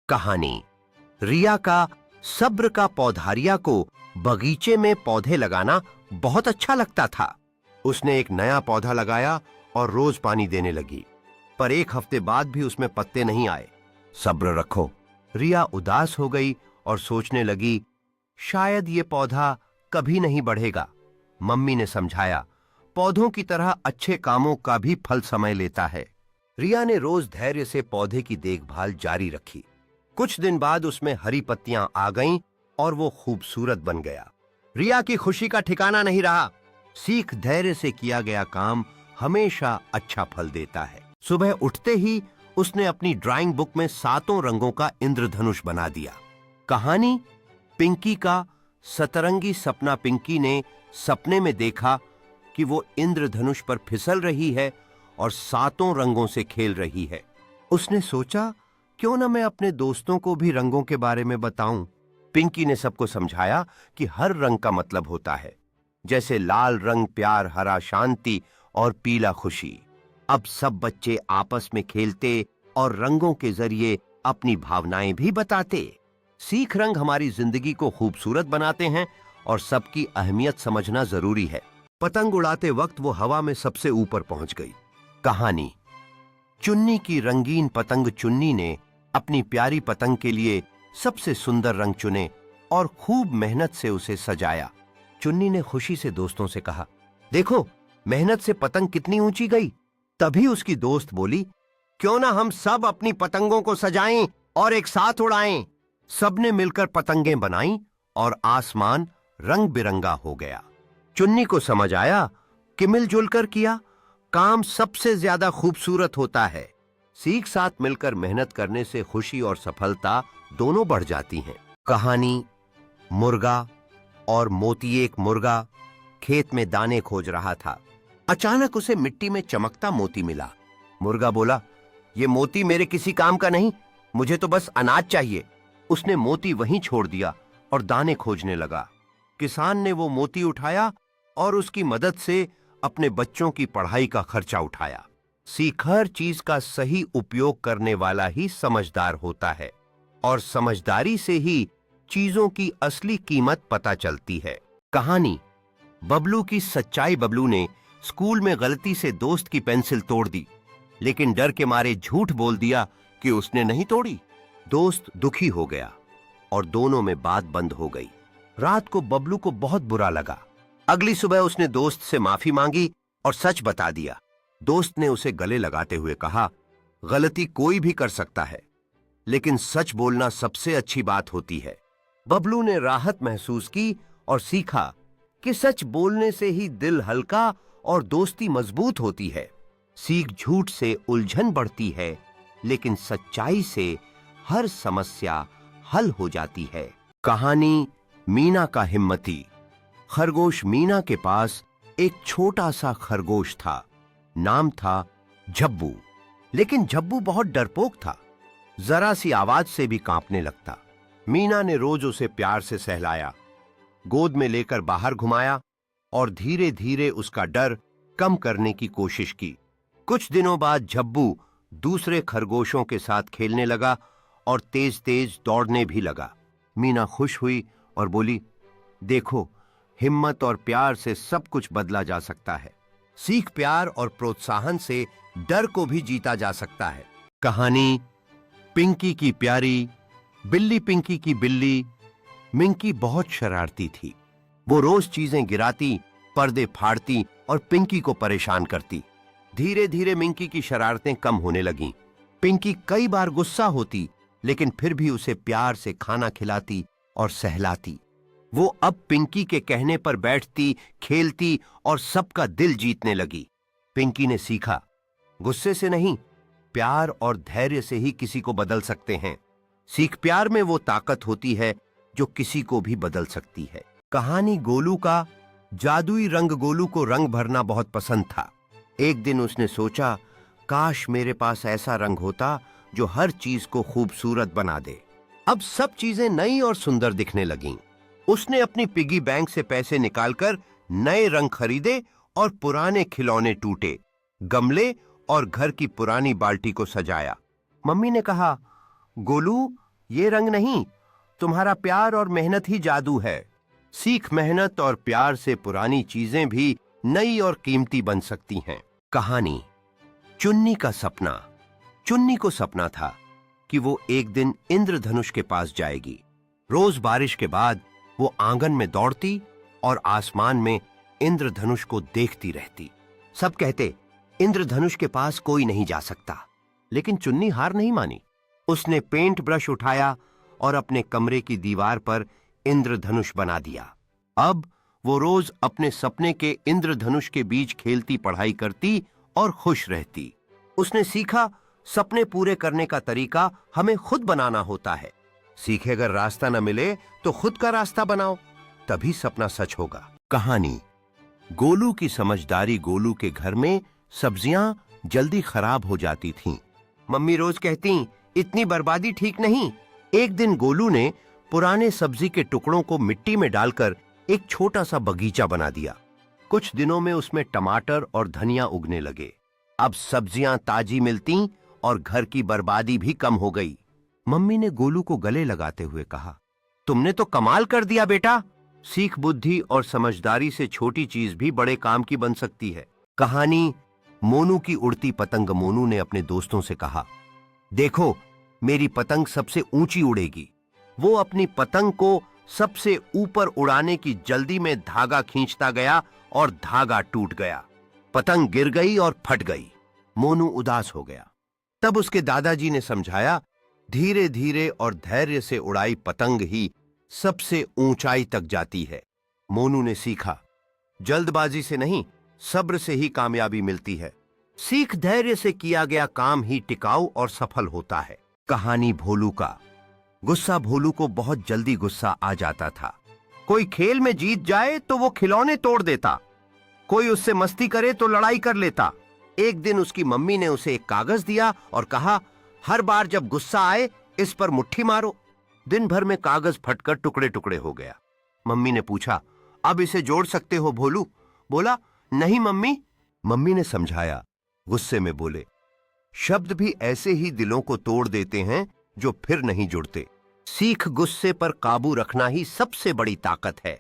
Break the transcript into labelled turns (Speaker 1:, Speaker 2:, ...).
Speaker 1: कहानी। रिया का सब्र का पौधारिया को बगीचे में पौधे लगाना बहुत अच्छा लगता था। उसने एक नया पौधा लगाया और रोज पानी देने लगी, पर एक हफ्ते बाद भी उसमें पत्ते नहीं आए। सब्र रखो। रिया उदास हो गई और सोचने लगी, शायद ये पौधा कभी नहीं बढ़ेगा। मम्मी ने समझाया, पौधों की तरह अच्छे कामों का भी फल समय लेता है। रिया ने रोज धैर्य से पौधे की देखभाल जारी रखी। कुछ दिन बाद उसमें हरी पत्तियां आ गईं और वो खूबसूरत बन गया। रिया की खुशी का ठिकाना नहीं रहा। सीख धैर्य से किया गया काम हमेशा अच्छा फल देता है। सुबह उठते ही उसने अपनी ड्राइंग बुक में 7 रंगों का इंद्रधनुष बना दिया। कहानी पिंकी का सतरंगी सपना। पिंकी ने सपने में देखा कि वो इंद्रधनुष पर फिसल रही है और 7 रंगों से खेल रही है। उसने सोचा, क्यों ना मैं अपने दोस्तों को भी रंगों के बारे में बताऊं। पिंकी ने सबको समझाया कि हर रंग का मतलब होता है, जैसे लाल रंग प्यार, हरा शांति और पीला खुशी। अब सब बच्चे आपस में खेलते और रंगों के जरिए अपनी भावनाएं भी बताते। सीख रंग हमारी जिंदगी को खूबसूरत बनाते हैं और सबकी अहमियत समझना जरूरी है। पतंग उड़ाते वक्त वो हवा में सबसे ऊपर पहुंच गई। कहानी चुन्नी की रंगीन पतंग। चुन्नी ने अपनी प्यारी पतंग के लिए सबसे सुंदर रंग चुने और खूब मेहनत से उसे सजाया। चुन्नी ने खुशी से दोस्तों से कहा, देखो मेहनत से पतंग कितनी ऊंची गई। तभी उसकी दोस्त बोली, क्यों ना हम सब अपनी पतंगों को सजाएं और एक साथ उड़ाएं। सबने मिलकर पतंगें बनाईं और आसमान रंग बिरंगा हो गया। चुन्नी को समझ आया कि मिलजुल कर किया काम सबसे ज्यादा खूबसूरत होता है। सीख साथ मिलकर मेहनत करने से खुशी और सफलता दोनों बढ़ जाती हैं। कहानी मुर्गा और मोती। एक मुर्गा खेत में दाने खोज रहा था। अचानक उसे मिट्टी में चमकता मोती मिला। मुर्गा बोला, ये मोती मेरे किसी काम का नहीं, मुझे तो बस अनाज चाहिए। उसने मोती वहीं छोड़ दिया और दाने खोजने लगा। किसान ने वो मोती उठाया और उसकी मदद से अपने बच्चों की पढ़ाई का खर्चा उठाया। सीख, हर चीज का सही उपयोग करने वाला ही समझदार होता है और समझदारी से ही चीजों की असली कीमत पता चलती है। कहानी बबलू की सच्चाई। बबलू ने स्कूल में गलती से दोस्त की पेंसिल तोड़ दी, लेकिन डर के मारे झूठ बोल दिया कि उसने नहीं तोड़ी। दोस्त दुखी हो गया और दोनों में बात बंद हो गई। रात को बबलू को बहुत बुरा लगा। अगली सुबह उसने दोस्त से माफी मांगी और सच बता दिया। दोस्त ने उसे गले लगाते हुए कहा, गलती कोई भी कर सकता है, लेकिन सच बोलना सबसे अच्छी बात होती है। बबलू ने राहत महसूस की और सीखा कि सच बोलने से ही दिल हल्का और दोस्ती मजबूत होती है। सीख, झूठ से उलझन बढ़ती है, लेकिन सच्चाई से हर समस्या हल हो जाती है। कहानी मीना का हिम्मती। खरगोश मीना के पास एक छोटा सा खरगोश था। नाम था झब्बू। लेकिन झब्बू बहुत डरपोक था, जरा सी आवाज से भी कांपने लगता। मीना ने रोज उसे प्यार से सहलाया, गोद में लेकर बाहर घुमाया और धीरे धीरे उसका डर कम करने की कोशिश की। कुछ दिनों बाद झब्बू दूसरे खरगोशों के साथ खेलने लगा और तेज तेज दौड़ने भी लगा। मीना खुश हुई और बोली, देखो, हिम्मत और प्यार से सब कुछ बदला जा सकता है। सीख, प्यार और प्रोत्साहन से डर को भी जीता जा सकता है। कहानी पिंकी की प्यारी बिल्ली। पिंकी की बिल्ली मिंकी बहुत शरारती थी। वो रोज चीजें गिराती, पर्दे फाड़ती और पिंकी को परेशान करती। धीरे धीरे मिंकी की शरारतें कम होने लगीं। पिंकी कई बार गुस्सा होती, लेकिन फिर भी उसे प्यार से खाना खिलाती और सहलाती। वो अब पिंकी के कहने पर बैठती, खेलती और सबका दिल जीतने लगी। पिंकी ने सीखा, गुस्से से नहीं, प्यार और धैर्य से ही किसी को बदल सकते हैं। सीख, प्यार में वो ताकत होती है जो किसी को भी बदल सकती है। कहानी गोलू का। जादुई रंग। गोलू को रंग भरना बहुत पसंद था। एक दिन उसने सोचा, काश मेरे पास ऐसा रंग होता जो हर चीज को खूबसूरत बना दे। अब सब चीजें नई और सुंदर दिखने लगीं। उसने अपनी पिगी बैंक से पैसे निकालकर नए रंग खरीदे और पुराने खिलौने टूटे, गमले और घर की पुरानी बाल्टी को सजाया। मम्मी ने कहा, गोलू, ये रंग नहीं, तुम्हारा प्यार और मेहनत ही जादू है। सीख मेहनत और प्यार से पुरानी चीजें भी नई और कीमती बन सकती हैं। कहानी चुन्नी का सपना। चुन्नी को सपना था कि वो एक दिन इंद्रधनुष के पास जाएगी। रोज बारिश के बाद वो आंगन में दौड़ती और आसमान में इंद्रधनुष को देखती रहती। सब कहते इंद्रधनुष के पास कोई नहीं जा सकता, लेकिन चुन्नी हार नहीं मानी। उसने पेंट ब्रश उठाया और अपने कमरे की दीवार पर इंद्रधनुष बना दिया। अब वो रोज अपने सपने के इंद्रधनुष के बीच खेलती, पढ़ाई करती और खुश रहती। उसने सीखा सपने पूरे करने का तरीका हमें खुद बनाना होता है। सीखे अगर रास्ता न मिले तो खुद का रास्ता बनाओ, तभी सपना सच होगा। कहानी गोलू की समझदारी। गोलू के घर में सब्जियां जल्दी खराब हो जाती थीं। मम्मी रोज कहती इतनी बर्बादी ठीक नहीं। एक दिन गोलू ने पुराने सब्जी के टुकड़ों को मिट्टी में डालकर एक छोटा सा बगीचा बना दिया। कुछ दिनों में उसमें टमाटर और धनिया उगने लगे। अब सब्जियां ताजी मिलती और घर की बर्बादी भी कम हो गई। मम्मी ने गोलू को गले लगाते हुए कहा, तुमने तो कमाल कर दिया बेटा। सीख, बुद्धि और समझदारी से छोटी चीज भी बड़े काम की बन सकती है। कहानी मोनू की उड़ती पतंग। मोनू ने अपने दोस्तों से कहा, देखो मेरी पतंग सबसे ऊंची उड़ेगी। वो अपनी पतंग को सबसे ऊपर उड़ाने की जल्दी में धागा खींचता गया और धागा टूट गया। पतंग गिर गई और फट गई। मोनू उदास हो गया। तब उसके दादाजी ने समझाया, धीरे धीरे और धैर्य से उड़ाई पतंग ही सबसे ऊंचाई तक जाती है। मोनू ने सीखा, जल्दबाजी से नहीं, सब्र से ही कामयाबी मिलती है। सीख, धैर्य से किया गया काम ही टिकाऊ और सफल होता है। कहानी भोलू का। गुस्सा भोलू को बहुत जल्दी गुस्सा आ जाता था। कोई खेल में जीत जाए तो वो खिलौने तोड़ देता, कोई उससे मस्ती करे तो लड़ाई कर लेता। एक दिन उसकी मम्मी ने उसे एक कागज दिया और कहा, हर बार जब गुस्सा आए इस पर मुट्ठी मारो। दिन भर में कागज फटकर टुकड़े टुकड़े हो गया। मम्मी ने पूछा, अब इसे जोड़ सकते हो भोलू? बोला, नहीं मम्मी। मम्मी ने समझाया। गुस्से में बोले, शब्द भी ऐसे ही दिलों को तोड़ देते हैं जो फिर नहीं जुड़ते। सीख, गुस्से पर काबू रखना ही सबसे बड़ी ताकत है।